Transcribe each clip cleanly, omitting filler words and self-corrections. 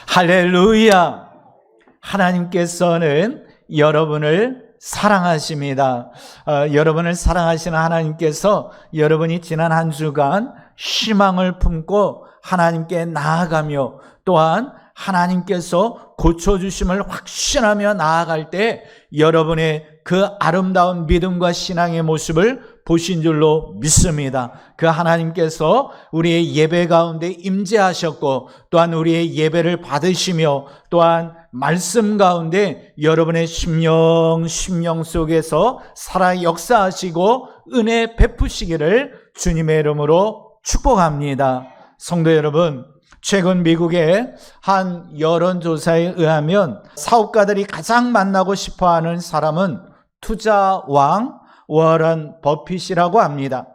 할렐루야. 하나님께서는 여러분을 사랑하십니다. 여러분을 사랑하시는 하나님께서 여러분이 지난 한 주간 희망을 품고 하나님께 나아가며 또한 하나님께서 고쳐주심을 확신하며 나아갈 때 여러분의 그 아름다운 믿음과 신앙의 모습을 보신 줄로 믿습니다. 그 하나님께서 우리의 예배 가운데 임재하셨고 또한 우리의 예배를 받으시며 또한 말씀 가운데 여러분의 심령 속에서 살아 역사하시고 은혜 베푸시기를 주님의 이름으로 축복합니다. 성도 여러분, 최근 미국의 한 여론조사에 의하면 사업가들이 가장 만나고 싶어하는 사람은 투자왕 워런 버핏이라고 합니다.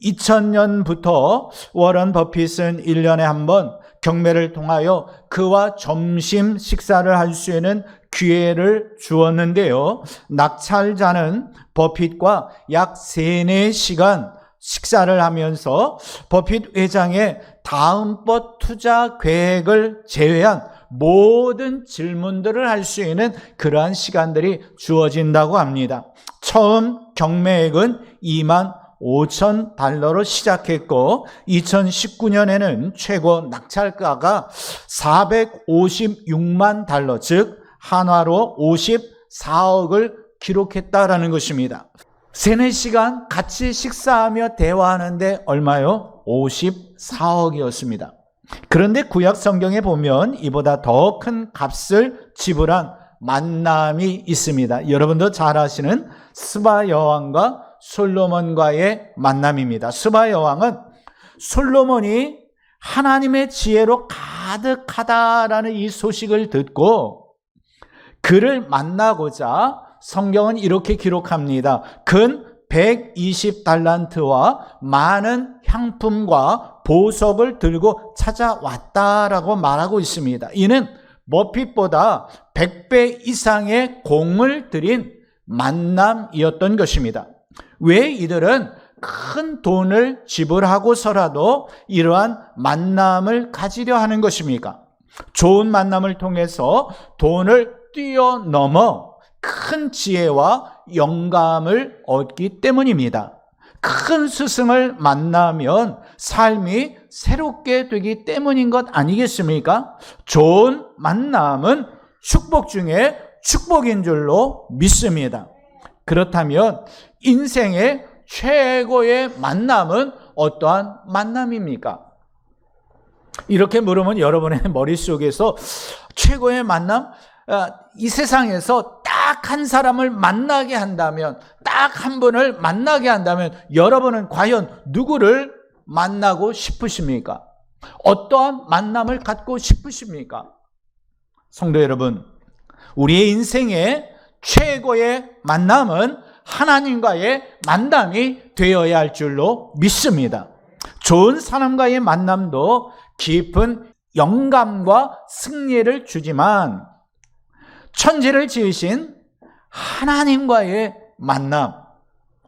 2000년부터 워런 버핏은 1년에 한 번 경매를 통하여 그와 점심 식사를 할 수 있는 기회를 주었는데요. 낙찰자는 버핏과 약 3-4시간 식사를 하면서 버핏 회장의 다음번 투자 계획을 제외한 모든 질문들을 할 수 있는 그러한 시간들이 주어진다고 합니다. 처음 경매액은 $25,000로 시작했고 2019년에는 최고 낙찰가가 $456만, 즉 한화로 54억을 기록했다라는 것입니다. 3-4시간 같이 식사하며 대화하는데 얼마요? 54억이었습니다. 그런데 구약 성경에 보면 이보다 더 큰 값을 지불한 만남이 있습니다. 여러분도 잘 아시는 스바 여왕과 솔로몬과의 만남입니다. 스바 여왕은 솔로몬이 하나님의 지혜로 가득하다라는 이 소식을 듣고 그를 만나고자 성경은 이렇게 기록합니다. 근 120달란트와 많은 향품과 보석을 들고 찾아왔다라고 말하고 있습니다. 이는 버핏보다 100배 이상의 공을 들인 만남이었던 것입니다. 왜 이들은 큰 돈을 지불하고서라도 이러한 만남을 가지려 하는 것입니까? 좋은 만남을 통해서 돈을 뛰어넘어 큰 지혜와 영감을 얻기 때문입니다. 큰 스승을 만나면 삶이 새롭게 되기 때문인 것 아니겠습니까? 좋은 만남은 축복 중에 축복인 줄로 믿습니다. 그렇다면 인생의 최고의 만남은 어떠한 만남입니까? 이렇게 물으면 여러분의 머릿속에서 최고의 만남? 이 세상에서 딱 한 사람을 만나게 한다면, 딱 한 분을 만나게 한다면 여러분은 과연 누구를 만나고 싶으십니까? 어떠한 만남을 갖고 싶으십니까? 성도 여러분, 우리의 인생의 최고의 만남은 하나님과의 만남이 되어야 할 줄로 믿습니다. 좋은 사람과의 만남도 깊은 영감과 승리를 주지만 천지를 지으신 하나님과의 만남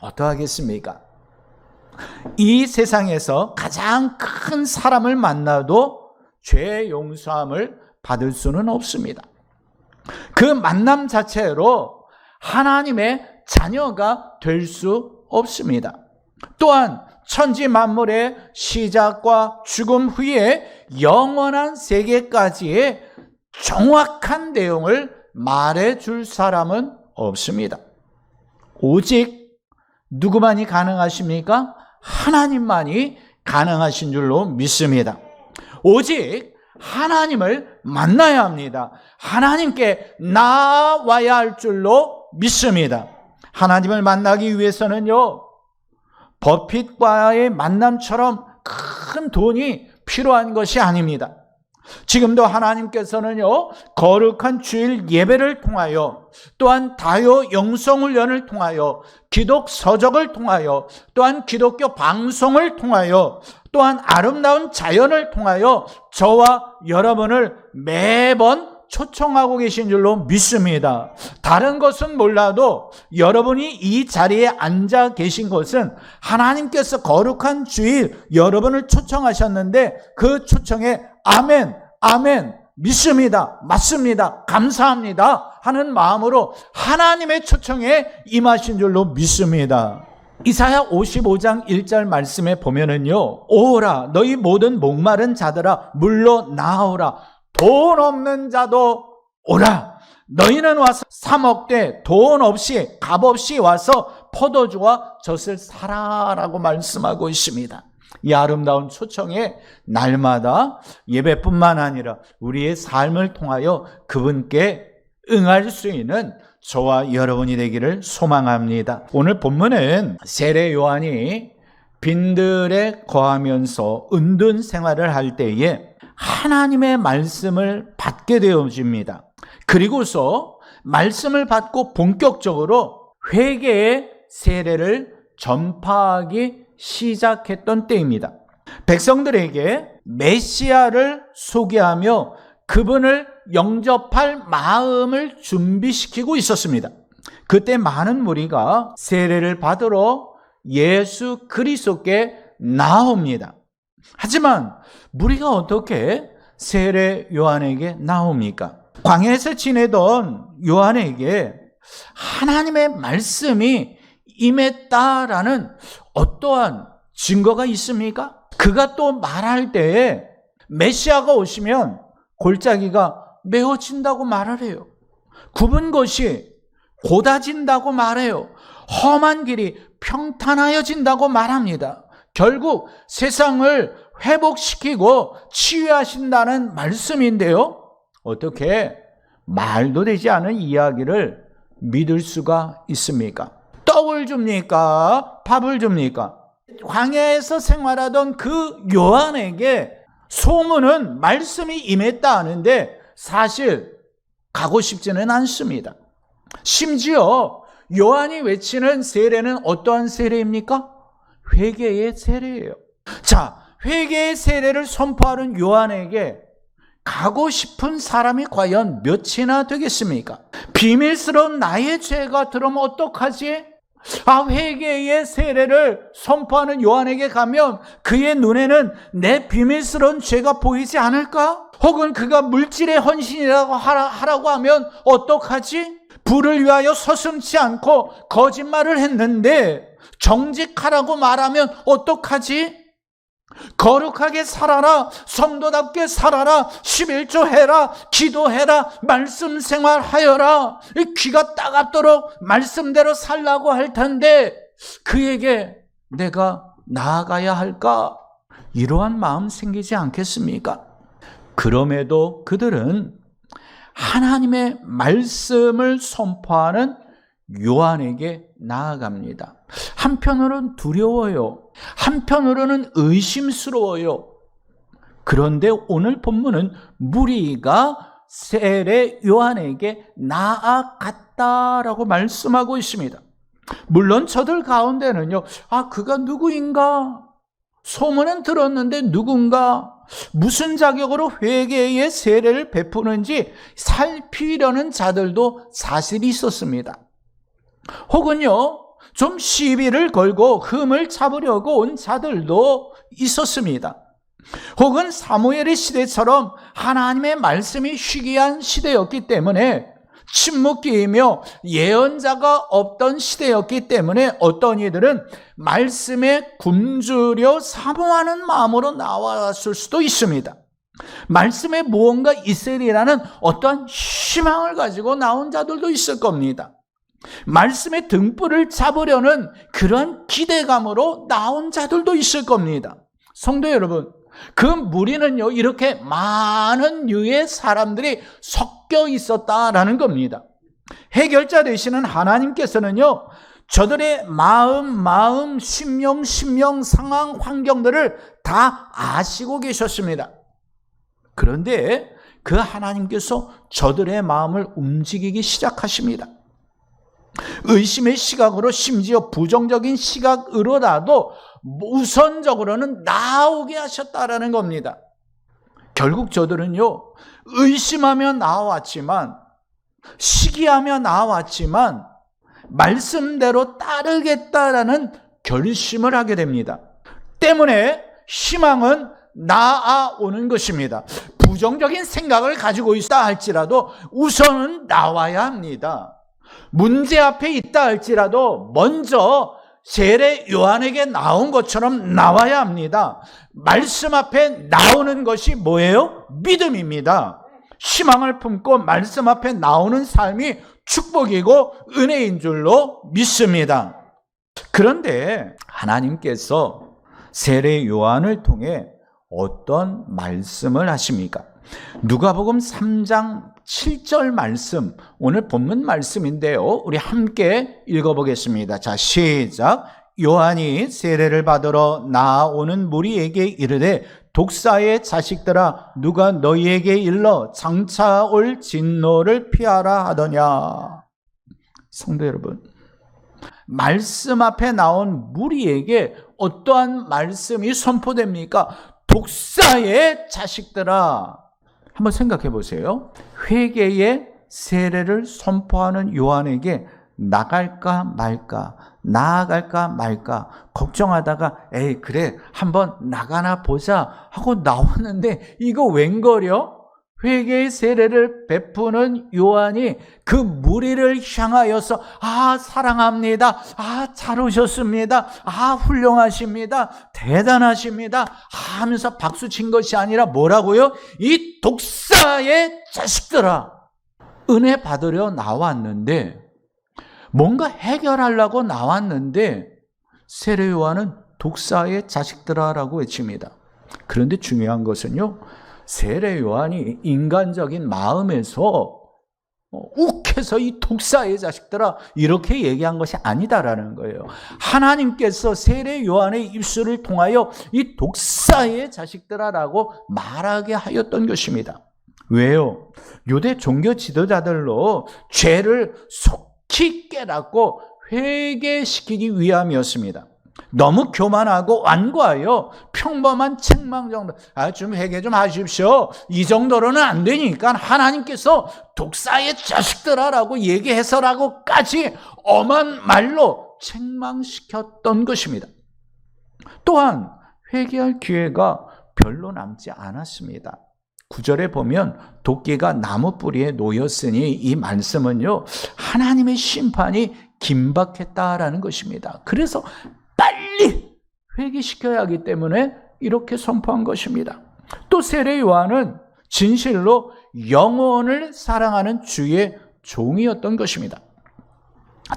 어떠하겠습니까? 이 세상에서 가장 큰 사람을 만나도 죄 용서함을 받을 수는 없습니다. 그 만남 자체로 하나님의 자녀가 될 수 없습니다. 또한 천지 만물의 시작과 죽음 후에 영원한 세계까지의 정확한 내용을 말해줄 사람은 없습니다. 오직 누구만이 가능하십니까? 하나님만이 가능하신 줄로 믿습니다. 오직 하나님을 만나야 합니다. 하나님께 나와야 할 줄로 믿습니다. 하나님을 만나기 위해서는요, 버핏과의 만남처럼 큰 돈이 필요한 것이 아닙니다. 지금도 하나님께서는요, 거룩한 주일 예배를 통하여 또한 다요 영성훈련을 통하여 기독 서적을 통하여 또한 기독교 방송을 통하여 또한 아름다운 자연을 통하여 저와 여러분을 매번 초청하고 계신 줄로 믿습니다. 다른 것은 몰라도 여러분이 이 자리에 앉아 계신 것은 하나님께서 거룩한 주일 여러분을 초청하셨는데 그 초청에 아멘, 아멘, 믿습니다. 맞습니다. 감사합니다. 하는 마음으로 하나님의 초청에 임하신 줄로 믿습니다. 이사야 55장 1절 말씀에 보면은요, 오라 너희 모든 목마른 자들아 물로 나오라. 돈 없는 자도 오라. 너희는 와서 사 먹되 돈 없이 값 없이 와서 포도주와 젖을 사라라고 말씀하고 있습니다. 이 아름다운 초청에 날마다 예배뿐만 아니라 우리의 삶을 통하여 그분께 응할 수 있는 저와 여러분이 되기를 소망합니다. 오늘 본문은 세례 요한이 빈들에 거하면서 은둔 생활을 할 때에 하나님의 말씀을 받게 되어집니다. 그리고서 말씀을 받고 본격적으로 회개의 세례를 전파하기 시작했던 때입니다. 백성들에게 메시아를 소개하며 그분을 영접할 마음을 준비시키고 있었습니다. 그때 많은 무리가 세례를 받으러 예수 그리스도께 나옵니다. 하지만 무리가 어떻게 세례 요한에게 나옵니까? 광야에서 지내던 요한에게 하나님의 말씀이 임했다라는 어떠한 증거가 있습니까? 그가 또 말할 때에 메시아가 오시면 골짜기가 메워진다고 말을 해요. 굽은 것이 곧아진다고 말해요. 험한 길이 평탄하여진다고 말합니다. 결국 세상을 회복시키고 치유하신다는 말씀인데요. 어떻게 말도 되지 않은 이야기를 믿을 수가 있습니까? 떡을 줍니까? 밥을 줍니까? 광야에서 생활하던 그 요한에게 소문은 말씀이 임했다 하는데 사실 가고 싶지는 않습니다. 심지어 요한이 외치는 세례는 어떠한 세례입니까? 회개의 세례예요. 자, 회개의 세례를 선포하는 요한에게 가고 싶은 사람이 과연 몇이나 되겠습니까? 비밀스러운 나의 죄가 들으면 어떡하지? 회개의 세례를 선포하는 요한에게 가면 그의 눈에는 내 비밀스러운 죄가 보이지 않을까? 혹은 그가 물질의 헌신이라고 하라고 하면 어떡하지? 부를 위하여 서슴지 않고 거짓말을 했는데 정직하라고 말하면 어떡하지? 거룩하게 살아라, 성도답게 살아라, 11조 해라, 기도해라, 말씀 생활하여라. 귀가 따갑도록 말씀대로 살라고 할 텐데 그에게 내가 나아가야 할까? 이러한 마음 생기지 않겠습니까? 그럼에도 그들은 하나님의 말씀을 선포하는 요한에게 나아갑니다. 한편으로는 두려워요. 한편으로는 의심스러워요. 그런데 오늘 본문은 무리가 세례 요한에게 나아갔다라고 말씀하고 있습니다. 물론 저들 가운데는요, 그가 누구인가? 소문은 들었는데 누군가? 무슨 자격으로 회개의 세례를 베푸는지 살피려는 자들도 사실이 있었습니다. 혹은요, 좀 시비를 걸고 흠을 잡으려고 온 자들도 있었습니다. 혹은 사무엘의 시대처럼 하나님의 말씀이 희귀한 시대였기 때문에 침묵기이며 예언자가 없던 시대였기 때문에 어떤 이들은 말씀에 굶주려 사모하는 마음으로 나왔을 수도 있습니다. 말씀에 무언가 있으리라는 어떤 희망을 가지고 나온 자들도 있을 겁니다. 말씀의 등불을 잡으려는 그런 기대감으로 나온 자들도 있을 겁니다. 성도 여러분, 그 무리는요, 이렇게 많은 유의 사람들이 섞여 있었다라는 겁니다. 해결자 되시는 하나님께서는요, 저들의 마음, 심령, 상황, 환경들을 다 아시고 계셨습니다. 그런데 그 하나님께서 저들의 마음을 움직이기 시작하십니다. 의심의 시각으로, 심지어 부정적인 시각으로라도 우선적으로는 나오게 하셨다라는 겁니다. 결국 저들은요, 의심하며 나왔지만, 시기하며 나왔지만 말씀대로 따르겠다라는 결심을 하게 됩니다. 때문에 희망은 나아오는 것입니다. 부정적인 생각을 가지고 있다 할지라도 우선은 나와야 합니다. 문제 앞에 있다 할지라도 먼저 세례 요한에게 나온 것처럼 나와야 합니다. 말씀 앞에 나오는 것이 뭐예요? 믿음입니다. 희망을 품고 말씀 앞에 나오는 삶이 축복이고 은혜인 줄로 믿습니다. 그런데 하나님께서 세례 요한을 통해 어떤 말씀을 하십니까? 누가복음 3장 7절 말씀, 오늘 본문 말씀인데요. 우리 함께 읽어보겠습니다. 자, 시작. 요한이 세례를 받으러 나아오는 무리에게 이르되 독사의 자식들아 누가 너희에게 일러 장차 올 진노를 피하라 하더냐. 성도 여러분, 말씀 앞에 나온 무리에게 어떠한 말씀이 선포됩니까? 독사의 자식들아. 한번 생각해 보세요. 회개의 세례를 선포하는 요한에게 나갈까 말까, 나아갈까 말까 걱정하다가 에이 그래 한번 나가나 보자 하고 나왔는데 이거 웬걸요? 회개의 세례를 베푸는 요한이 그 무리를 향하여서 사랑합니다, 잘 오셨습니다, 훌륭하십니다, 대단하십니다 하면서 박수 친 것이 아니라 뭐라고요? 이 독사의 자식들아, 은혜 받으려 나왔는데, 뭔가 해결하려고 나왔는데 세례 요한은 독사의 자식들아라고 외칩니다. 그런데 중요한 것은요, 세례 요한이 인간적인 마음에서 욱해서 이 독사의 자식들아 이렇게 얘기한 것이 아니다라는 거예요. 하나님께서 세례 요한의 입술을 통하여 이 독사의 자식들아라고 말하게 하였던 것입니다. 왜요? 유대 종교 지도자들로 죄를 속히 깨닫고 회개시키기 위함이었습니다. 너무 교만하고 완고하여 평범한 책망 정도, 좀 회개 좀 하십시오, 이 정도로는 안 되니까 하나님께서 독사의 자식들아라고 얘기해서라고까지 엄한 말로 책망시켰던 것입니다. 또한 회개할 기회가 별로 남지 않았습니다. 9절에 보면 도끼가 나무 뿌리에 놓였으니 이 말씀은요, 하나님의 심판이 긴박했다라는 것입니다. 그래서 빨리 회개시켜야 하기 때문에 이렇게 선포한 것입니다. 또 세례 요한은 진실로 영혼을 사랑하는 주의 종이었던 것입니다.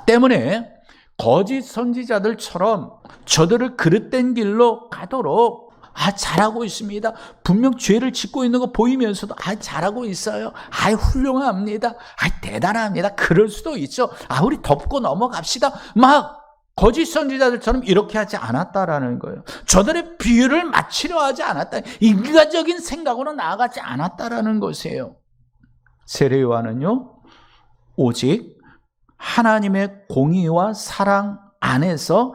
때문에 거짓 선지자들처럼 저들을 그릇된 길로 가도록 잘하고 있습니다, 분명 죄를 짓고 있는 거 보이면서도 잘하고 있어요, 훌륭합니다, 대단합니다, 그럴 수도 있죠, 우리 덮고 넘어갑시다, 막 거짓 선지자들처럼 이렇게 하지 않았다라는 거예요. 저들의 비유를 맞추려 하지 않았다, 인간적인 생각으로 나아가지 않았다라는 것이에요. 세례 요한은요, 오직 하나님의 공의와 사랑 안에서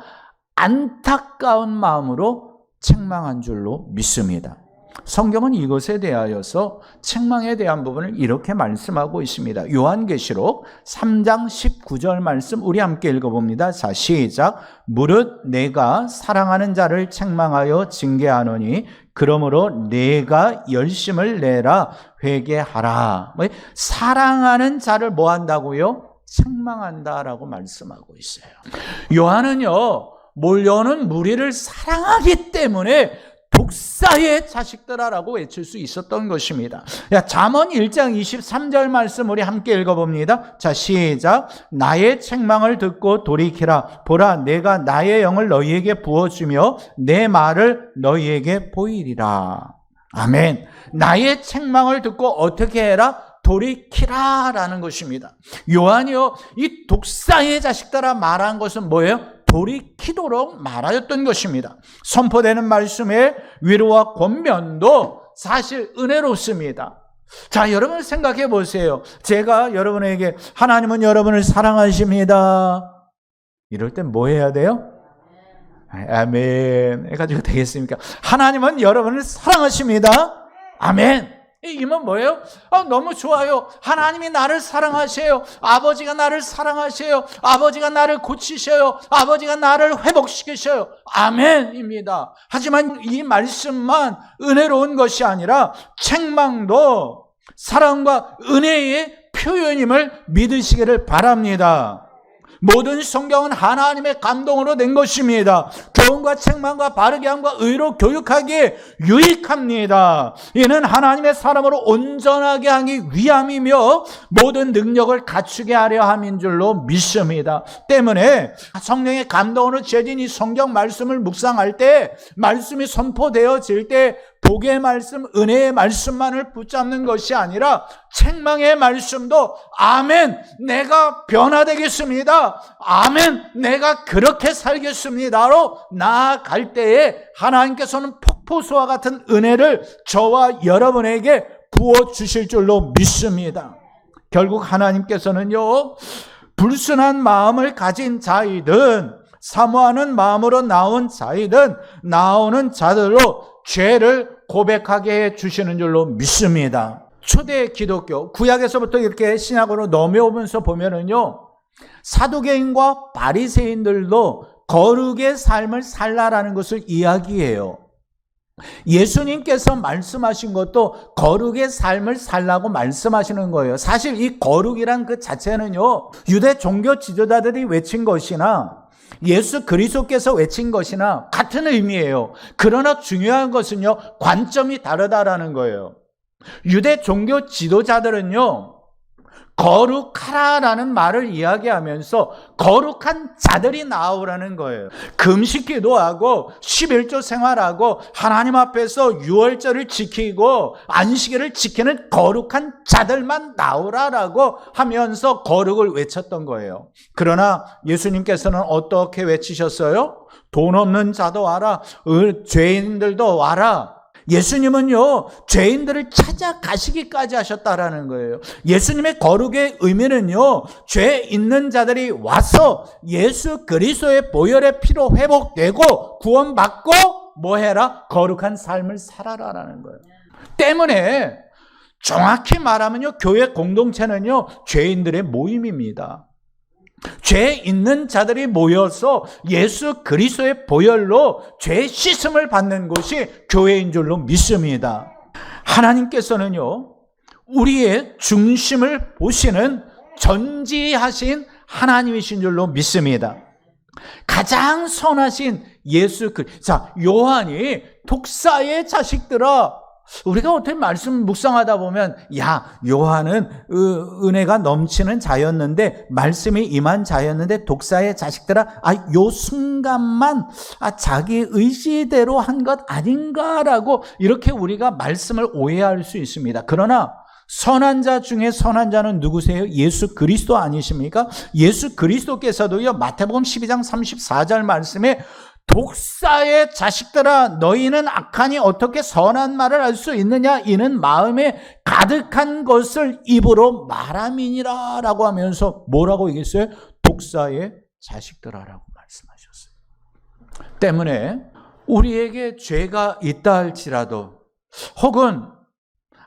안타까운 마음으로 책망한 줄로 믿습니다. 성경은 이것에 대하여서 책망에 대한 부분을 이렇게 말씀하고 있습니다. 요한계시록 3장 19절 말씀 우리 함께 읽어봅니다. 자, 시작. 무릇 내가 사랑하는 자를 책망하여 징계하노니 그러므로 내가 열심을 내라 회개하라. 사랑하는 자를 뭐 한다고요? 책망한다라고 말씀하고 있어요. 요한은요, 몰려오는 무리를 사랑하기 때문에 독사의 자식들아라고 외칠 수 있었던 것입니다. 잠언 1장 23절 말씀 우리 함께 읽어봅니다. 자, 시작. 나의 책망을 듣고 돌이키라. 보라, 내가 나의 영을 너희에게 부어주며 내 말을 너희에게 보이리라. 아멘. 나의 책망을 듣고 어떻게 해라? 돌이키라라는 것입니다. 요한이요, 이 독사의 자식들아 말한 것은 뭐예요? 돌이키도록 말하였던 것입니다. 선포되는 말씀의 위로와 권면도 사실 은혜롭습니다. 자, 여러분 생각해 보세요. 제가 여러분에게 하나님은 여러분을 사랑하십니다, 이럴 땐 뭐 해야 돼요? 아멘 해가지고 되겠습니까? 하나님은 여러분을 사랑하십니다, 아멘. 이 힘은 뭐예요? 너무 좋아요. 하나님이 나를 사랑하세요. 아버지가 나를 사랑하세요. 아버지가 나를 고치셔요. 아버지가 나를 회복시키셔요. 아멘입니다. 하지만 이 말씀만 은혜로운 것이 아니라 책망도 사랑과 은혜의 표현임을 믿으시기를 바랍니다. 모든 성경은 하나님의 감동으로 낸 것입니다. 교훈과 책망과 바르게 함과 의로 교육하기에 유익합니다. 이는 하나님의 사람으로 온전하게 하기 위함이며 모든 능력을 갖추게 하려 함인 줄로 믿습니다. 때문에 성령의 감동으로 제진 이 성경 말씀을 묵상할 때, 말씀이 선포되어질 때 복의 말씀, 은혜의 말씀만을 붙잡는 것이 아니라 책망의 말씀도 아멘, 내가 변화되겠습니다. 아멘, 내가 그렇게 살겠습니다로 나아갈 때에 하나님께서는 폭포수와 같은 은혜를 저와 여러분에게 부어주실 줄로 믿습니다. 결국 하나님께서는요, 불순한 마음을 가진 자이든 사모하는 마음으로 나온 자이든 나오는 자들로 죄를 고백하게 해주시는 줄로 믿습니다. 초대 기독교, 구약에서부터 이렇게 신약으로 넘어오면서 보면은요, 사두개인과 바리새인들도 거룩의 삶을 살라라는 것을 이야기해요. 예수님께서 말씀하신 것도 거룩의 삶을 살라고 말씀하시는 거예요. 사실 이 거룩이란 그 자체는요, 유대 종교 지도자들이 외친 것이나 예수 그리스도께서 외친 것이나 같은 의미예요. 그러나 중요한 것은요, 관점이 다르다라는 거예요. 유대 종교 지도자들은요, 거룩하라라는 말을 이야기하면서 거룩한 자들이 나오라는 거예요. 금식기도 하고 11조 생활하고 하나님 앞에서 유월절을 지키고 안식일을 지키는 거룩한 자들만 나오라라고 하면서 거룩을 외쳤던 거예요. 그러나 예수님께서는 어떻게 외치셨어요? 돈 없는 자도 와라, 죄인들도 와라. 예수님은요, 죄인들을 찾아가시기까지 하셨다라는 거예요. 예수님의 거룩의 의미는요, 죄 있는 자들이 와서 예수 그리스도의 보혈의 피로 회복되고 구원받고 뭐 해라? 거룩한 삶을 살아라라는 거예요. 때문에 정확히 말하면요, 교회 공동체는요, 죄인들의 모임입니다. 죄 있는 자들이 모여서 예수 그리스도의 보혈로 죄 씻음을 받는 곳이 교회인 줄로 믿습니다. 하나님께서는요, 우리의 중심을 보시는 전지하신 하나님이신 줄로 믿습니다. 가장 선하신 예수 그리스도. 자, 요한이 독사의 자식들아, 우리가 어떻게 말씀 묵상하다 보면, 야, 요한은 은혜가 넘치는 자였는데, 말씀이 임한 자였는데, 독사의 자식들아, 요 순간만 자기 의지대로 한 것 아닌가라고 이렇게 우리가 말씀을 오해할 수 있습니다. 그러나 선한 자 중에 선한 자는 누구세요? 예수 그리스도 아니십니까? 예수 그리스도께서도요, 마태복음 12장 34절 말씀에 독사의 자식들아, 너희는 악하니 어떻게 선한 말을 할 수 있느냐? 이는 마음에 가득한 것을 입으로 말함이니라 라고 하면서 뭐라고 얘기했어요? 독사의 자식들아라고 말씀하셨어요. 때문에 우리에게 죄가 있다 할지라도, 혹은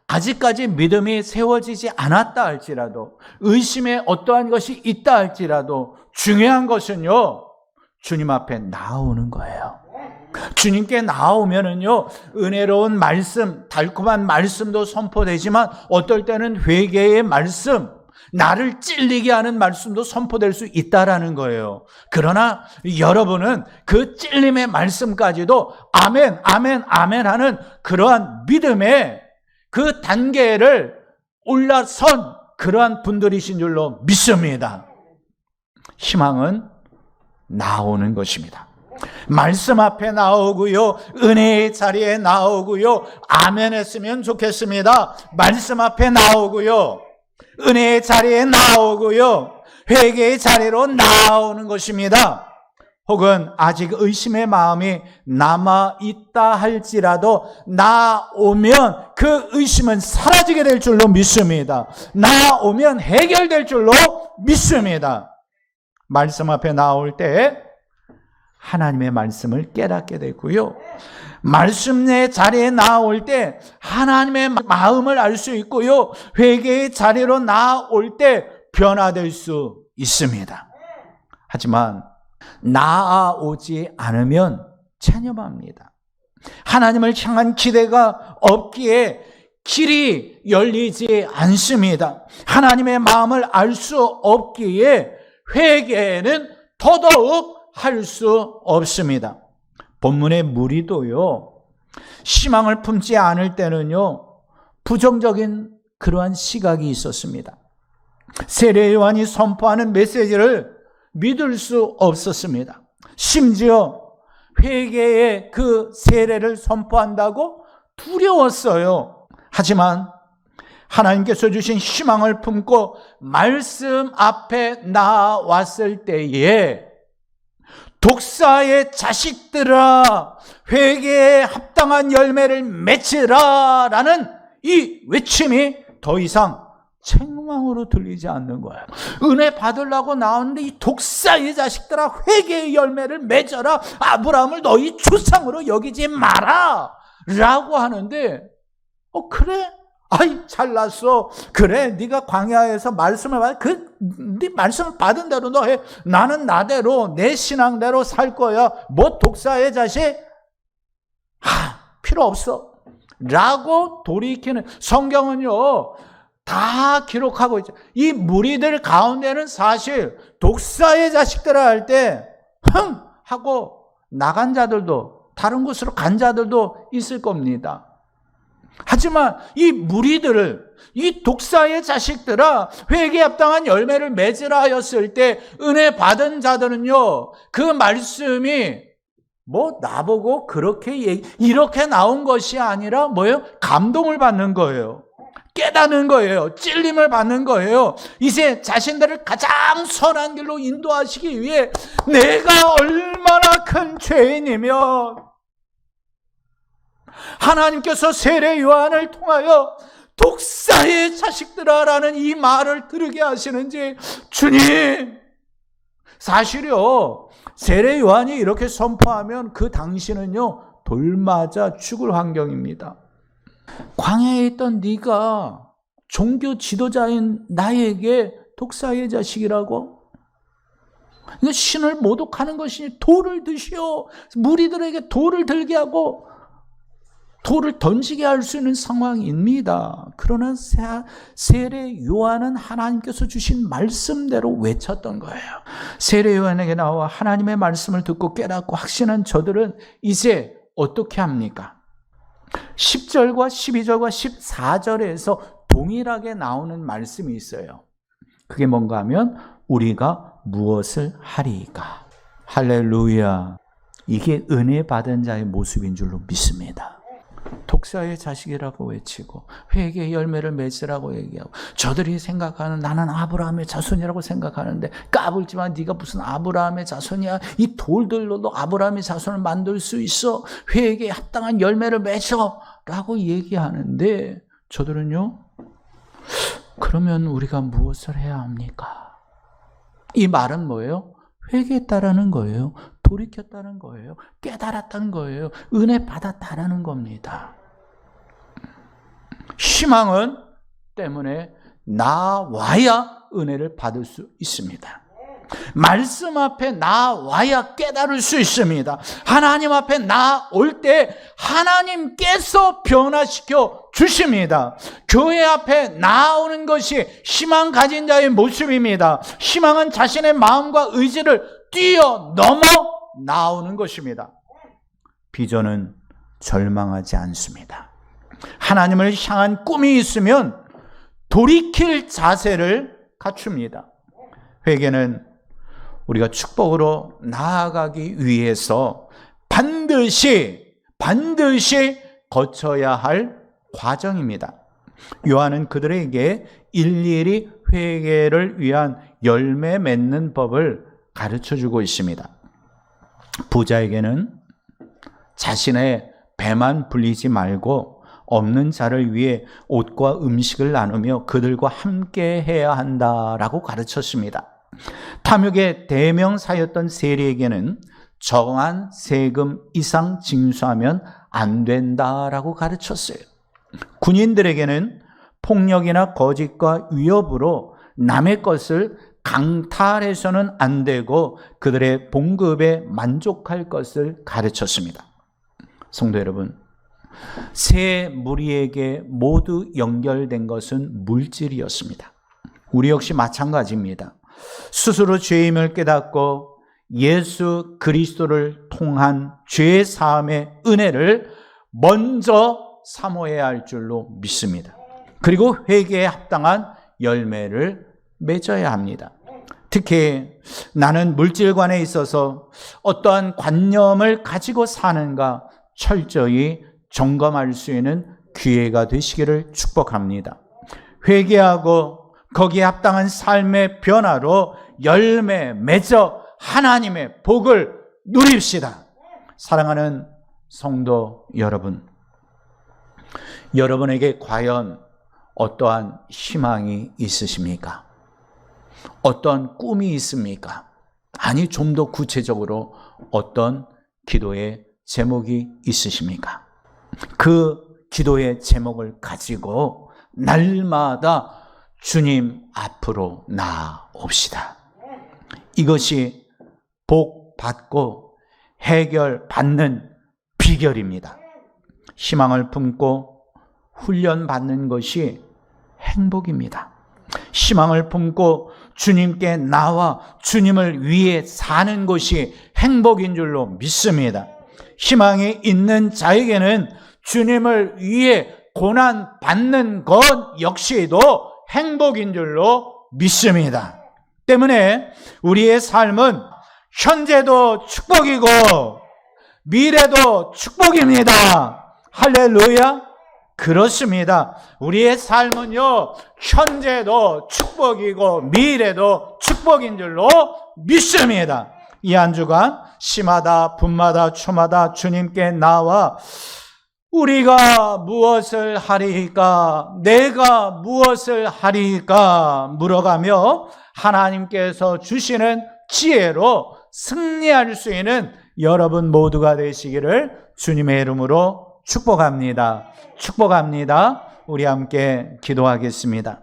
아직까지 믿음이 세워지지 않았다 할지라도, 의심에 어떠한 것이 있다 할지라도, 중요한 것은요, 주님 앞에 나오는 거예요. 주님께 나오면은요, 은혜로운 말씀, 달콤한 말씀도 선포되지만 어떨 때는 회개의 말씀, 나를 찔리게 하는 말씀도 선포될 수 있다라는 거예요. 그러나 여러분은 그 찔림의 말씀까지도 아멘, 아멘, 아멘 하는 그러한 믿음의 그 단계를 올라선 그러한 분들이신 줄로 믿습니다. 희망은 나오는 것입니다. 말씀 앞에 나오고요, 은혜의 자리에 나오고요, 아멘 했으면 좋겠습니다. 말씀 앞에 나오고요, 은혜의 자리에 나오고요, 회개의 자리로 나오는 것입니다. 혹은 아직 의심의 마음이 남아있다 할지라도 나오면 그 의심은 사라지게 될 줄로 믿습니다. 나오면 해결될 줄로 믿습니다. 말씀 앞에 나올 때 하나님의 말씀을 깨닫게 되고요, 말씀의 자리에 나올 때 하나님의 마음을 알 수 있고요, 회개의 자리로 나올 때 변화될 수 있습니다. 하지만 나아오지 않으면 체념합니다. 하나님을 향한 기대가 없기에 길이 열리지 않습니다. 하나님의 마음을 알 수 없기에 회개는 더더욱 할 수 없습니다. 본문의 무리도요, 희망을 품지 않을 때는요, 부정적인 그러한 시각이 있었습니다. 세례 요한이 선포하는 메시지를 믿을 수 없었습니다. 심지어 회개의 그 세례를 선포한다고 두려웠어요. 하지만 하나님께서 주신 희망을 품고 말씀 앞에 나왔을 때에 독사의 자식들아, 회개에 합당한 열매를 맺으라 라는 이 외침이 더 이상 책망으로 들리지 않는 거예요. 은혜 받으려고 나왔는데 이 독사의 자식들아, 회개의 열매를 맺어라, 아브라함을 너희 조상으로 여기지 마라 라고 하는데, 그래? 아이, 잘났어. 그래, 네가 광야에서 말씀을 네 말씀 받은 대로 너 해. 나는 나대로 내 신앙대로 살 거야. 뭐 독사의 자식? 필요 없어 라고 돌이키는, 성경은요 다 기록하고 있죠. 이 무리들 가운데는 사실 독사의 자식들을 할 때 흥 하고 나간 자들도, 다른 곳으로 간 자들도 있을 겁니다. 하지만 이 무리들을, 이 독사의 자식들아, 회개에 합당한 열매를 맺으라 하였을 때 은혜 받은 자들은요, 그 말씀이 뭐 나보고 이렇게 나온 것이 아니라 뭐예요? 감동을 받는 거예요. 깨닫는 거예요. 찔림을 받는 거예요. 이제 자신들을 가장 선한 길로 인도하시기 위해 내가 얼마나 큰 죄인이면 하나님께서 세례 요한을 통하여 독사의 자식들아라는 이 말을 들으게 하시는지, 주님, 사실요 세례 요한이 이렇게 선포하면 그 당시는요 돌 맞아 죽을 환경입니다. 광야에 있던 네가 종교 지도자인 나에게 독사의 자식이라고? 이거 신을 모독하는 것이니 돌을 드시오. 무리들에게 돌을 들게 하고 돌을 던지게 할 수 있는 상황입니다. 그러나 세례 요한은 하나님께서 주신 말씀대로 외쳤던 거예요. 세례 요한에게 나와 하나님의 말씀을 듣고 깨닫고 확신한 저들은 이제 어떻게 합니까? 10절과 12절과 14절에서 동일하게 나오는 말씀이 있어요. 그게 뭔가 하면 우리가 무엇을 하리까? 할렐루야. 이게 은혜 받은 자의 모습인 줄로 믿습니다. 독사의 자식이라고 외치고 회개의 열매를 맺으라고 얘기하고, 저들이 생각하는, 나는 아브라함의 자손이라고 생각하는데 까불지만 네가 무슨 아브라함의 자손이야. 이 돌들로도 아브라함의 자손을 만들 수 있어. 회개에 합당한 열매를 맺어 라고 얘기하는데, 저들은요, 그러면 우리가 무엇을 해야 합니까? 이 말은 뭐예요? 회개했다라는 거예요. 돌이켰다는 거예요. 깨달았다는 거예요. 은혜 받았다라는 겁니다. 희망은 때문에 나와야 은혜를 받을 수 있습니다. 말씀 앞에 나와야 깨달을 수 있습니다. 하나님 앞에 나올 때 하나님께서 변화시켜 주십니다. 교회 앞에 나오는 것이 희망 가진 자의 모습입니다. 희망은 자신의 마음과 의지를 뛰어넘어 나오는 것입니다. 비전은 절망하지 않습니다. 하나님을 향한 꿈이 있으면 돌이킬 자세를 갖춥니다. 회개는 우리가 축복으로 나아가기 위해서 반드시 거쳐야 할 과정입니다. 요한은 그들에게 일일이 회개를 위한 열매 맺는 법을 가르쳐주고 있습니다. 부자에게는 자신의 배만 불리지 말고 없는 자를 위해 옷과 음식을 나누며 그들과 함께 해야 한다라고 가르쳤습니다. 탐욕의 대명사였던 세리에게는 정한 세금 이상 징수하면 안 된다라고 가르쳤어요. 군인들에게는 폭력이나 거짓과 위협으로 남의 것을 강탈해서는 안 되고 그들의 봉급에 만족할 것을 가르쳤습니다. 성도 여러분, 세 무리에게 모두 연결된 것은 물질이었습니다. 우리 역시 마찬가지입니다. 스스로 죄임을 깨닫고 예수 그리스도를 통한 죄 사함의 은혜를 먼저 사모해야 할 줄로 믿습니다. 그리고 회개에 합당한 열매를 맺어야 합니다. 특히 나는 물질관에 있어서 어떠한 관념을 가지고 사는가 철저히 점검할 수 있는 기회가 되시기를 축복합니다. 회개하고 거기에 합당한 삶의 변화로 열매 맺어 하나님의 복을 누립시다. 사랑하는 성도 여러분, 여러분에게 과연 어떠한 희망이 있으십니까? 어떤 꿈이 있습니까? 아니, 좀 더 구체적으로 어떤 기도의 제목이 있으십니까? 그 기도의 제목을 가지고 날마다 주님 앞으로 나아옵시다. 이것이 복 받고 해결받는 비결입니다. 희망을 품고 훈련받는 것이 행복입니다. 희망을 품고 주님께 나와 주님을 위해 사는 것이 행복인 줄로 믿습니다. 희망이 있는 자에게는 주님을 위해 고난 받는 것 역시도 행복인 줄로 믿습니다. 때문에 우리의 삶은 현재도 축복이고 미래도 축복입니다. 할렐루야. 그렇습니다. 우리의 삶은요, 현재도 축복이고 미래도 축복인 줄로 믿습니다. 이 한 주간 시마다 분마다 초마다 주님께 나와 우리가 무엇을 하리까, 내가 무엇을 하리까 물어가며 하나님께서 주시는 지혜로 승리할 수 있는 여러분 모두가 되시기를 주님의 이름으로 축복합니다. 축복합니다. 우리 함께 기도하겠습니다.